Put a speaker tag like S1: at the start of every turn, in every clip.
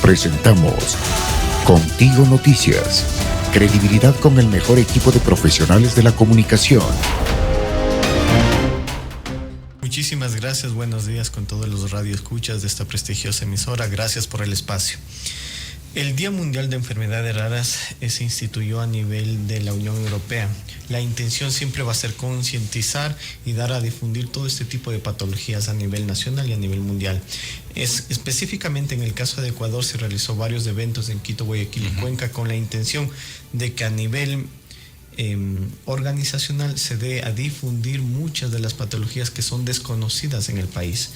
S1: Presentamos Contigo Noticias. Credibilidad con el mejor equipo de profesionales de la comunicación.
S2: Muchísimas gracias, buenos días con todos los radioescuchas de esta prestigiosa emisora. Gracias por el espacio. El Día Mundial de Enfermedades Raras se instituyó a nivel de la Unión Europea. La intención siempre va a ser concientizar y dar a difundir todo este tipo de patologías a nivel nacional y a nivel mundial. Específicamente en el caso de Ecuador se realizó varios eventos en Quito, Guayaquil y Cuenca con la intención de que a nivel organizacional se dé a difundir muchas de las patologías que son desconocidas en el país.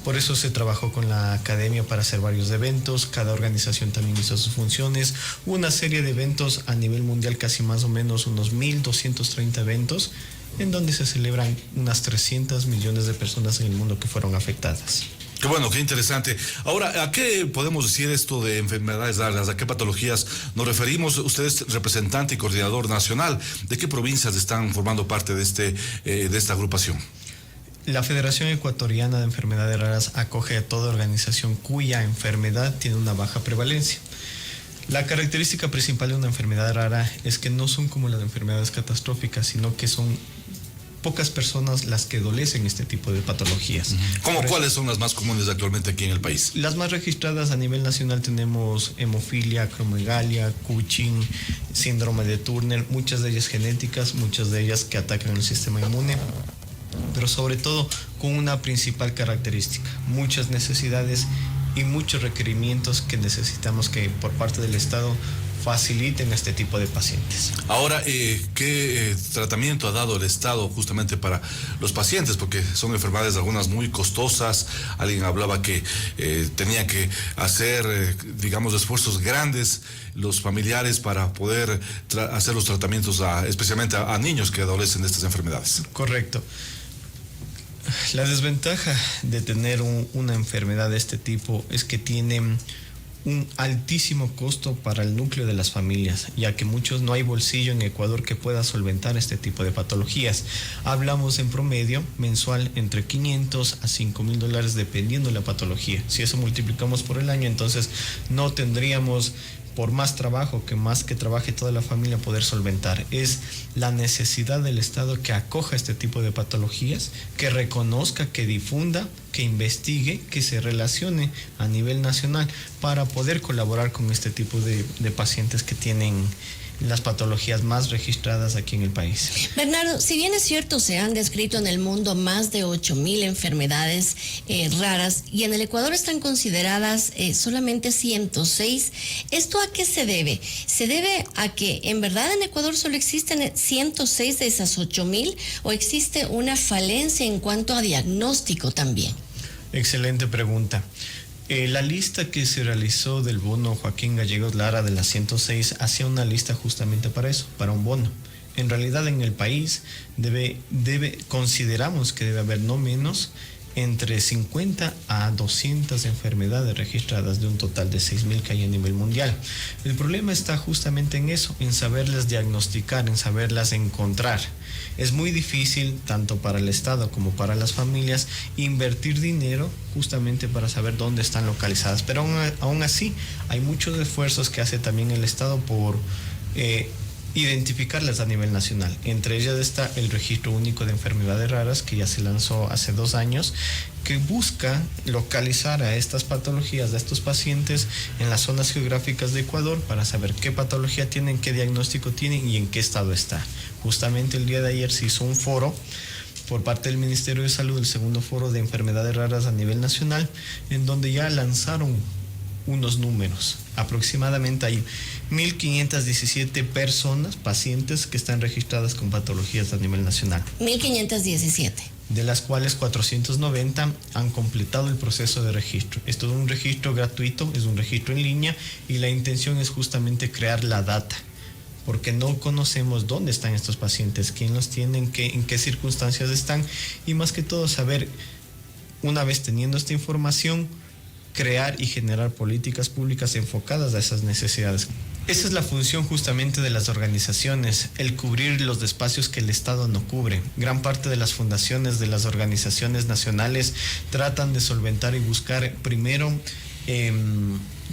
S2: Por eso se trabajó con la academia para hacer varios eventos, cada organización también hizo sus funciones, una serie de eventos a nivel mundial, casi más o menos unos 1.230 eventos, en donde se celebran unas 300 millones de personas en el mundo que fueron afectadas.
S3: Qué bueno, qué interesante. Ahora, ¿a qué podemos decir esto de enfermedades raras? ¿A qué patologías nos referimos? Usted es representante y coordinador nacional. ¿De qué provincias están formando parte de esta agrupación?
S2: La Federación Ecuatoriana de Enfermedades Raras acoge a toda organización cuya enfermedad tiene una baja prevalencia. La característica principal de una enfermedad rara es que no son como las enfermedades catastróficas, sino que son pocas personas las que adolecen este tipo de patologías.
S3: ¿Cuáles son las más comunes actualmente aquí en el país?
S2: Las más registradas a nivel nacional tenemos hemofilia, acromegalia, Cushing, síndrome de Turner, muchas de ellas genéticas, muchas de ellas que atacan el sistema inmune, pero sobre todo con una principal característica, muchas necesidades y muchos requerimientos que necesitamos que por parte del Estado faciliten este tipo de pacientes.
S3: Ahora, ¿qué tratamiento ha dado el Estado justamente para los pacientes? Porque son enfermedades algunas muy costosas. Alguien hablaba que tenía que hacer, esfuerzos grandes los familiares para poder hacer los tratamientos especialmente a niños que adolecen de estas enfermedades.
S2: Correcto. La desventaja de tener una enfermedad de este tipo es que tiene un altísimo costo para el núcleo de las familias, ya que no hay bolsillo en Ecuador que pueda solventar este tipo de patologías. Hablamos en promedio mensual entre 500 a 5,000 dólares dependiendo de la patología. Si eso multiplicamos por el año, entonces no tendríamos, por más trabajo que trabaje toda la familia, poder solventar. Es la necesidad del Estado que acoja este tipo de patologías, que reconozca, que difunda, que investigue, que se relacione a nivel nacional para poder colaborar con este tipo de pacientes que tienen las patologías más registradas aquí en el país.
S4: Bernardo, si bien es cierto, se han descrito en el mundo más de 8,000 enfermedades raras y en el Ecuador están consideradas solamente 106, ¿esto a qué se debe? ¿Se debe a que en verdad en Ecuador solo existen 106 de esas 8,000 o existe una falencia en cuanto a diagnóstico también?
S2: Excelente pregunta. La lista que se realizó del bono Joaquín Gallegos Lara de las 106 hacía una lista justamente para eso, para un bono. En realidad en el país consideramos que debe haber no menos entre 50 a 200 enfermedades registradas de un total de 6,000 que hay a nivel mundial. El problema está justamente en eso, en saberlas diagnosticar, en saberlas encontrar. Es muy difícil, tanto para el Estado como para las familias, invertir dinero justamente para saber dónde están localizadas. Pero aún así, hay muchos esfuerzos que hace también el Estado por identificarlas a nivel nacional. Entre ellas está el Registro Único de Enfermedades Raras, que ya se lanzó hace 2 años, que busca localizar a estas patologías, a estos pacientes en las zonas geográficas de Ecuador para saber qué patología tienen, qué diagnóstico tienen y en qué estado está. Justamente el día de ayer se hizo un foro por parte del Ministerio de Salud, el segundo foro de enfermedades raras a nivel nacional, en donde ya lanzaron unos números. Aproximadamente hay 1.517 personas, pacientes que están registradas con patologías a nivel nacional.
S4: 1.517.
S2: De las cuales 490 han completado el proceso de registro. Esto es un registro gratuito, es un registro en línea y la intención es justamente crear la data, porque no conocemos dónde están estos pacientes, quién los tiene, en qué circunstancias están y más que todo saber, una vez teniendo esta información, crear y generar políticas públicas enfocadas a esas necesidades. Esa es la función justamente de las organizaciones, el cubrir los espacios que el Estado no cubre. Gran parte de las fundaciones, de las organizaciones nacionales, tratan de solventar y buscar primero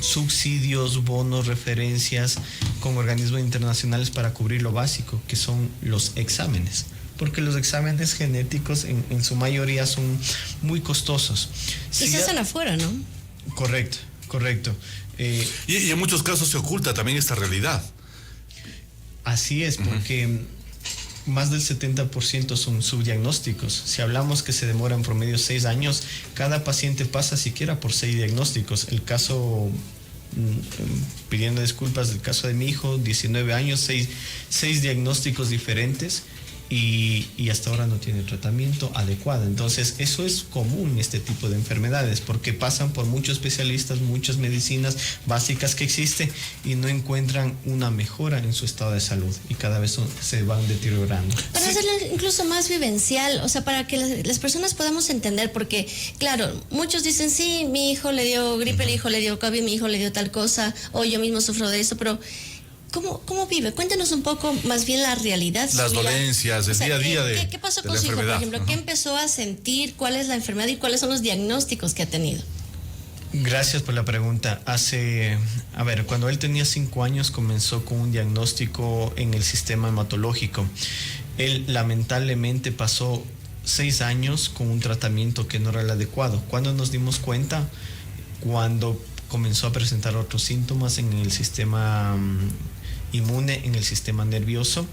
S2: subsidios, bonos, referencias con organismos internacionales para cubrir lo básico, que son los exámenes, porque los exámenes genéticos en su mayoría son muy costosos.
S4: Y se hacen afuera, ¿no?
S2: Correcto.
S3: Y en muchos casos se oculta también esta realidad.
S2: Así es, porque más del 70% son subdiagnósticos. Si hablamos que se demora en promedio 6 años, cada paciente pasa siquiera por 6 diagnósticos. El caso, pidiendo disculpas, del caso de mi hijo, 19 años, 6 diagnósticos diferentes. Y hasta ahora no tiene tratamiento adecuado. Entonces, eso es común en este tipo de enfermedades, porque pasan por muchos especialistas, muchas medicinas básicas que existen y no encuentran una mejora en su estado de salud y cada vez se van deteriorando.
S4: Para hacerlo incluso más vivencial, o sea, para que las personas podamos entender, porque, claro, muchos dicen, sí, mi hijo le dio gripe, mi hijo le dio COVID, mi hijo le dio tal cosa, o yo mismo sufro de eso, pero ¿Cómo vive? Cuéntanos un poco más bien la realidad.
S3: Las dolencias, el día a día
S4: ¿Qué pasó con su hijo, por ejemplo? ¿Qué empezó a sentir? ¿Cuál es la enfermedad y cuáles son los diagnósticos que ha tenido?
S2: Gracias por la pregunta. Cuando él tenía 5 años comenzó con un diagnóstico en el sistema hematológico. Él lamentablemente pasó 6 años con un tratamiento que no era el adecuado. ¿Cuándo nos dimos cuenta? Cuando comenzó a presentar otros síntomas en el sistema inmune, en el sistema nervioso,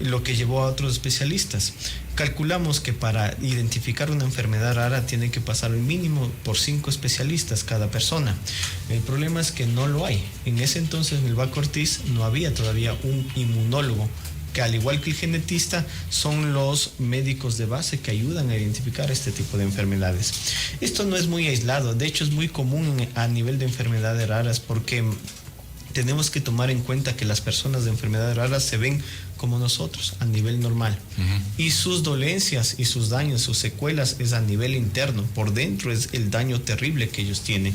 S2: lo que llevó a otros especialistas. Calculamos que para identificar una enfermedad rara tiene que pasar al mínimo por 5 especialistas cada persona. El problema es que no lo hay. En ese entonces en el Baco Ortiz no había todavía un inmunólogo, que al igual que el genetista son los médicos de base que ayudan a identificar este tipo de enfermedades. Esto no es muy aislado, de hecho es muy común a nivel de enfermedades raras, porque tenemos que tomar en cuenta que las personas de enfermedades raras se ven como nosotros, a nivel normal. Y sus dolencias y sus daños, sus secuelas es a nivel interno. Por dentro es el daño terrible que ellos tienen.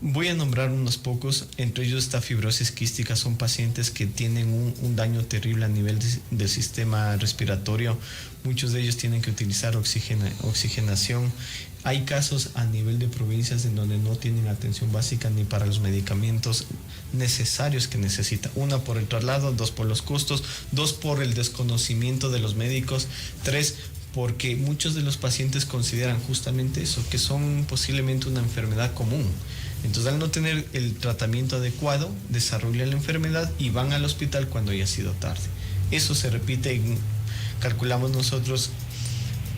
S2: Voy a nombrar unos pocos, entre ellos esta fibrosis quística. Son pacientes que tienen un daño terrible a nivel del sistema respiratorio. Muchos de ellos tienen que utilizar oxigenación. Hay casos a nivel de provincias en donde no tienen atención básica ni para los medicamentos necesarios que necesitan. 1, por el traslado, 2, por los costos, 2, por el desconocimiento de los médicos, 3, porque muchos de los pacientes consideran justamente eso, que son posiblemente una enfermedad común. Entonces, al no tener el tratamiento adecuado, desarrollan la enfermedad y van al hospital cuando ya ha sido tarde. Eso se repite, calculamos nosotros,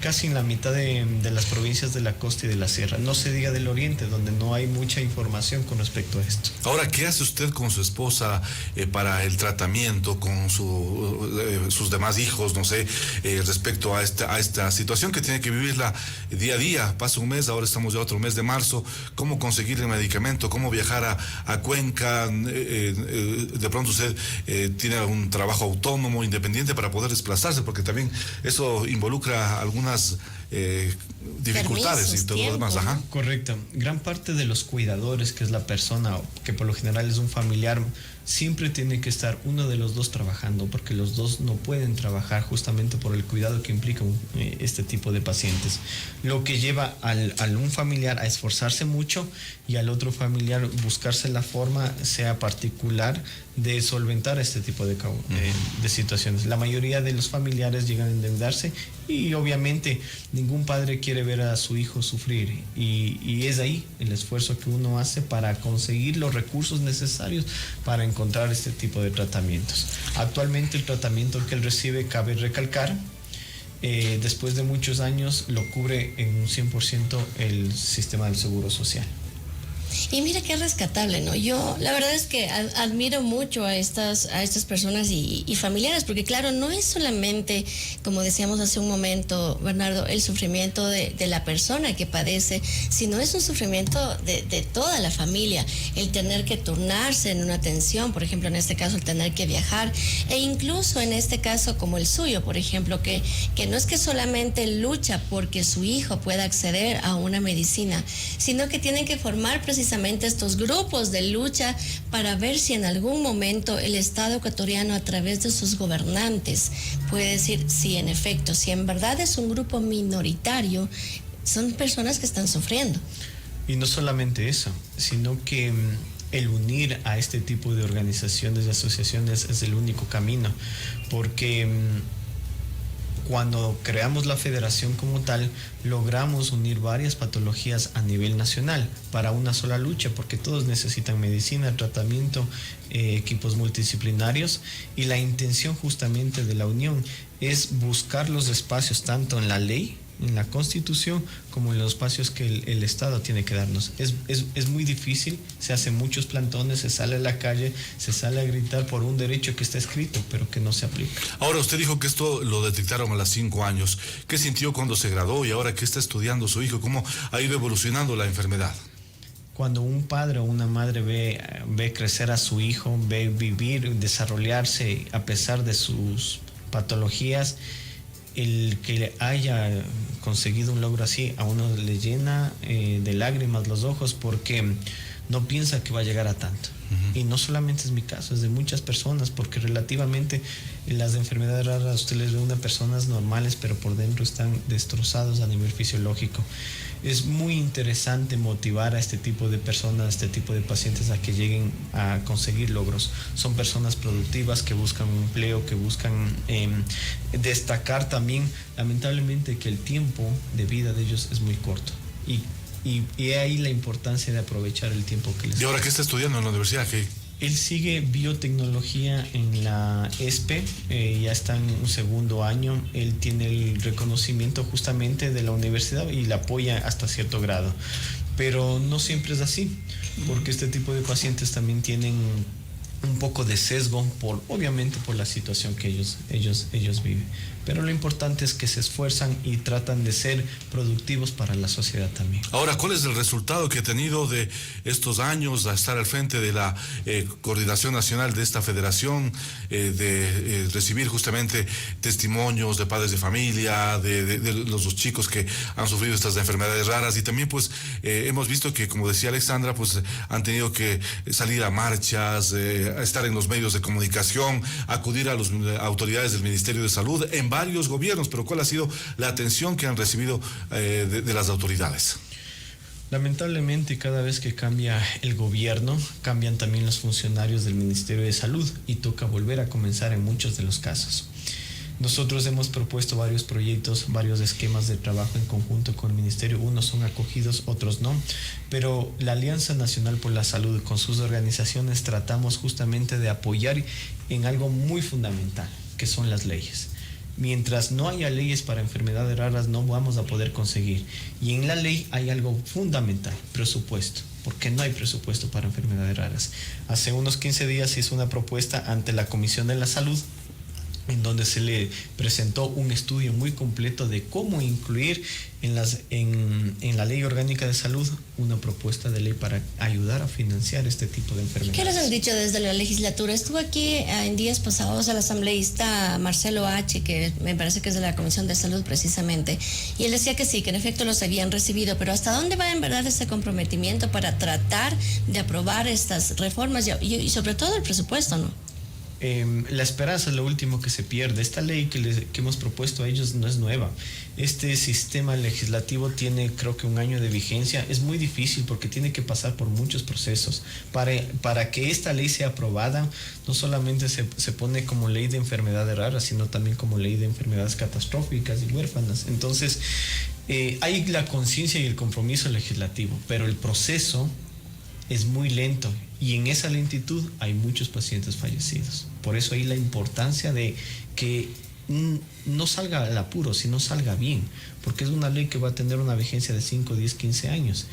S2: casi en la mitad de las provincias de la costa y de la sierra. No se diga del oriente, donde no hay mucha información con respecto a esto.
S3: Ahora, ¿qué hace usted con su esposa para el tratamiento, con sus demás hijos, no sé, respecto a esta situación que tiene que vivirla día a día? Pasa un mes, ahora estamos ya otro mes de marzo. ¿Cómo conseguir el medicamento? ¿Cómo viajar a Cuenca? De pronto usted tiene un trabajo autónomo, independiente, para poder desplazarse, porque también eso involucra algunas dificultades y todo lo demás. Ajá.
S2: Correcto. Gran parte de los cuidadores, que es la persona, que por lo general es un familiar, siempre tiene que estar uno de los dos trabajando, porque los dos no pueden trabajar justamente por el cuidado que implica este tipo de pacientes. Lo que lleva al un familiar a esforzarse mucho y al otro familiar buscarse la forma, sea particular, de solventar este tipo de situaciones. La mayoría de los familiares llegan a endeudarse y obviamente ningún padre quiere ver a su hijo sufrir, y es ahí el esfuerzo que uno hace para conseguir los recursos necesarios para encontrar este tipo de tratamientos. Actualmente el tratamiento que él recibe, cabe recalcar, después de muchos años lo cubre en un 100% el sistema del Seguro Social.
S4: Y mira qué rescatable, ¿no? Yo la verdad es que admiro mucho a estas personas y familiares, porque claro, no es solamente, como decíamos hace un momento, Bernardo, el sufrimiento de la persona que padece, sino es un sufrimiento de toda la familia, el tener que turnarse en una atención, por ejemplo, en este caso el tener que viajar, e incluso en este caso como el suyo, por ejemplo, que no es que solamente lucha porque su hijo pueda acceder a una medicina, sino que tienen que formar precisamente estos grupos de lucha para ver si en algún momento el Estado ecuatoriano, a través de sus gobernantes, puede decir si en efecto, si en verdad es un grupo minoritario, son personas que están sufriendo.
S2: Y no solamente eso, sino que el unir a este tipo de organizaciones y asociaciones es el único camino, porque cuando creamos la federación como tal, logramos unir varias patologías a nivel nacional para una sola lucha, porque todos necesitan medicina, tratamiento, equipos multidisciplinarios, y la intención justamente de la unión es buscar los espacios tanto en la ley, en la Constitución, como en los espacios que el Estado tiene que darnos. Es muy difícil, se hacen muchos plantones, se sale a la calle, se sale a gritar por un derecho que está escrito, pero que no se aplica.
S3: Ahora, usted dijo que esto lo detectaron a los 5 años. ¿Qué sintió cuando se graduó y ahora que está estudiando su hijo? ¿Cómo ha ido evolucionando la enfermedad?
S2: Cuando un padre o una madre ve crecer a su hijo, ve vivir, desarrollarse a pesar de sus patologías, el que haya conseguido un logro así a uno le llena de lágrimas los ojos, porque no piensa que va a llegar a tanto. Y no solamente es mi caso, es de muchas personas, porque relativamente las enfermedades raras usted les ve a personas normales, pero por dentro están destrozados a nivel fisiológico. Es muy interesante motivar a este tipo de personas, a este tipo de pacientes a que lleguen a conseguir logros. Son personas productivas que buscan un empleo, que buscan destacar también, lamentablemente, que el tiempo de vida de ellos es muy corto. Y ahí la importancia de aprovechar el tiempo que les...
S3: ¿Y ahora qué está estudiando en la universidad? ¿Qué?
S2: Él sigue biotecnología en la ESPE, ya está en un segundo año. Él tiene el reconocimiento justamente de la universidad y la apoya hasta cierto grado. Pero no siempre es así, porque este tipo de pacientes también tienen un poco de sesgo, obviamente por la situación que ellos viven. Pero lo importante es que se esfuerzan y tratan de ser productivos para la sociedad también.
S3: Ahora, ¿cuál es el resultado que ha tenido de estos años a estar al frente de la coordinación nacional de esta federación, de recibir justamente testimonios de padres de familia, de los dos chicos que han sufrido estas enfermedades raras? Y también pues hemos visto que, como decía Alexandra, pues han tenido que salir a marchas, a estar en los medios de comunicación, acudir a las autoridades del Ministerio de Salud en varios gobiernos. Pero ¿cuál ha sido la atención que han recibido de las autoridades?
S2: Lamentablemente, cada vez que cambia el gobierno, cambian también los funcionarios del Ministerio de Salud y toca volver a comenzar en muchos de los casos. Nosotros hemos propuesto varios proyectos, varios esquemas de trabajo en conjunto con el Ministerio. Unos son acogidos, otros no. Pero la Alianza Nacional por la Salud, con sus organizaciones, tratamos justamente de apoyar en algo muy fundamental, que son las leyes. Mientras no haya leyes para enfermedades raras, no vamos a poder conseguir. Y en la ley hay algo fundamental: presupuesto. Porque no hay presupuesto para enfermedades raras. Hace unos 15 días se hizo una propuesta ante la Comisión de la Salud, en donde se le presentó un estudio muy completo de cómo incluir en la Ley Orgánica de Salud una propuesta de ley para ayudar a financiar este tipo de enfermedades.
S4: ¿Qué les han dicho desde la legislatura? Estuvo aquí en días pasados el asambleísta Marcelo H., que me parece que es de la Comisión de Salud precisamente, y él decía que sí, que en efecto los habían recibido, pero ¿hasta dónde va en verdad ese comprometimiento para tratar de aprobar estas reformas y sobre todo el presupuesto, ¿no?
S2: La esperanza es lo último que se pierde. Esta ley que hemos propuesto a ellos no es nueva. Este sistema legislativo tiene, creo que, 1 año de vigencia. Es muy difícil porque tiene que pasar por muchos procesos. Para que esta ley sea aprobada, no solamente se pone como ley de enfermedades raras, sino también como ley de enfermedades catastróficas y huérfanas. Entonces, hay la conciencia y el compromiso legislativo, pero el proceso es muy lento, y en esa lentitud hay muchos pacientes fallecidos. Por eso hay la importancia de que no salga al apuro, sino salga bien, porque es una ley que va a tener una vigencia de 5, 10, 15 años.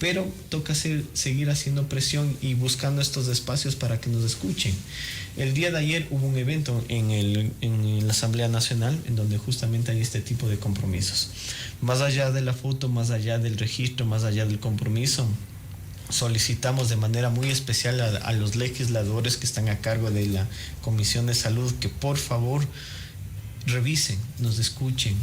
S2: Pero toca seguir haciendo presión y buscando estos espacios para que nos escuchen. El día de ayer hubo un evento en la Asamblea Nacional en donde justamente hay este tipo de compromisos. Más allá de la foto, más allá del registro, más allá del compromiso, solicitamos de manera muy especial a los legisladores que están a cargo de la Comisión de Salud que por favor revisen, nos escuchen,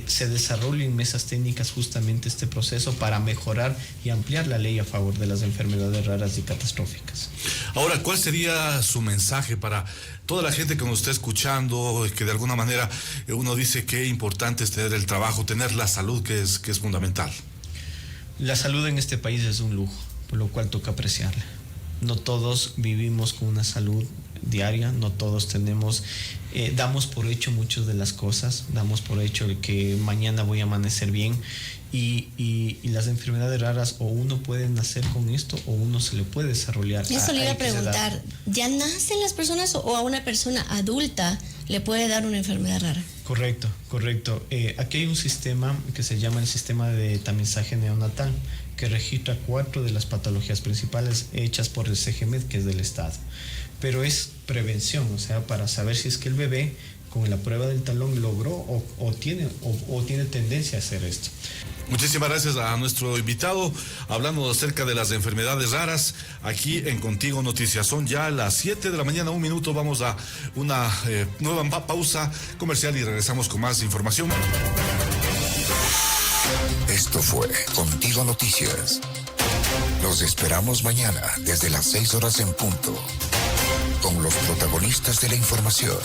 S2: se desarrollen mesas técnicas justamente este proceso para mejorar y ampliar la ley a favor de las enfermedades raras y catastróficas.
S3: Ahora, ¿cuál sería su mensaje para toda la gente que nos está escuchando, que de alguna manera uno dice que importante es tener el trabajo, tener la salud, que es fundamental?
S2: La salud en este país es un lujo, por lo cual toca apreciarla. No todos vivimos con una salud diaria, no todos tenemos, damos por hecho muchas de las cosas, damos por hecho el que mañana voy a amanecer bien y las enfermedades raras o uno puede nacer con esto o uno se le puede desarrollar.
S4: Eso le iba a
S2: X edad.
S4: preguntar, ¿ya nacen las personas o a una persona adulta le puede dar una enfermedad rara?
S2: Correcto, correcto. Aquí hay un sistema que se llama el sistema de tamizaje neonatal, que registra 4 de las patologías principales hechas por el CGMED, que es del Estado. Pero es prevención, o sea, para saber si es que el bebé con la prueba del talón logró o tiene tendencia a hacer esto.
S3: Muchísimas gracias a nuestro invitado, hablando acerca de las enfermedades raras, aquí en Contigo Noticias. Son ya las 7 de la mañana, 1 minuto, vamos a una nueva pausa comercial y regresamos con más información.
S1: Esto fue Contigo Noticias. Los esperamos mañana desde las 6 horas en punto, con los protagonistas de la información.